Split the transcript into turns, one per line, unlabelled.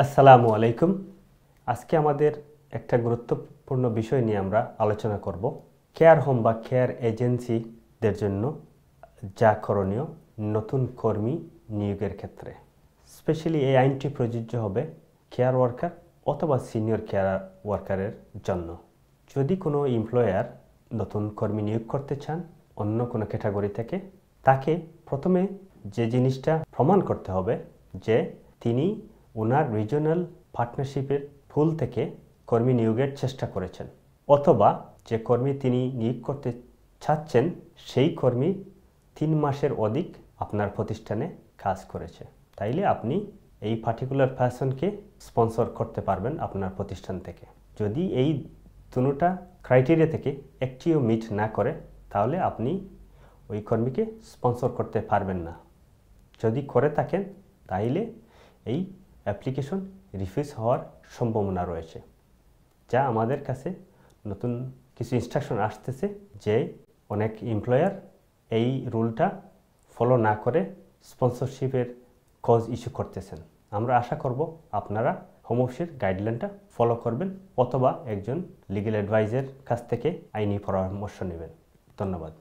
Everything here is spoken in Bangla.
আসসালামু আলাইকুম। আজকে আমাদের একটা গুরুত্বপূর্ণ বিষয় নিয়ে আমরা আলোচনা করব। কেয়ার হোম বা কেয়ার এজেন্সিদের জন্য যা করণীয় নতুন কর্মী নিয়োগের ক্ষেত্রে। স্পেশালি এই আইনটি প্রযোজ্য হবে কেয়ার ওয়ার্কার অথবা সিনিয়র কেয়ার ওয়ার্কারের জন্য। যদি কোনো এমপ্লয়ার নতুন কর্মী নিয়োগ করতে চান অন্য কোনো ক্যাটাগরি থেকে, তাকে প্রথমে যে জিনিসটা প্রমাণ করতে হবে যে তিনি ওনার রিজিওনাল পার্টনারশিপের পুল থেকে কর্মী নিয়োগের চেষ্টা করেছেন, অথবা যে কর্মী তিনি নিয়োগ করতে চাচ্ছেন সেই কর্মী 3 মাসের অধিক আপনার প্রতিষ্ঠানে কাজ করেছে। তাইলে আপনি এই পার্টিকুলার পারসনকে স্পন্সর করতে পারবেন আপনার প্রতিষ্ঠান থেকে। যদি এই দুটোটা ক্রাইটেরিয়া থেকে একটিও মিট না করে তাহলে আপনি ওই কর্মীকে স্পন্সর করতে পারবেন না। যদি করে থাকেন তাইলে এই অ্যাপ্লিকেশন রিফিউজ হওয়ার সম্ভাবনা রয়েছে। যা আমাদের কাছে নতুন কিছু ইনস্ট্রাকশন আসতেছে যে অনেক এমপ্লয়ার এই রুলটা ফলো না করে স্পন্সরশিপের কজ ইস্যু করতেছেন। আমরা আশা করব আপনারা হোম অফিসের গাইডলাইনটা ফলো করবেন অথবা একজন লিগ্যাল অ্যাডভাইজার কাছ থেকে আইনি পরামর্শ নেবেন। ধন্যবাদ।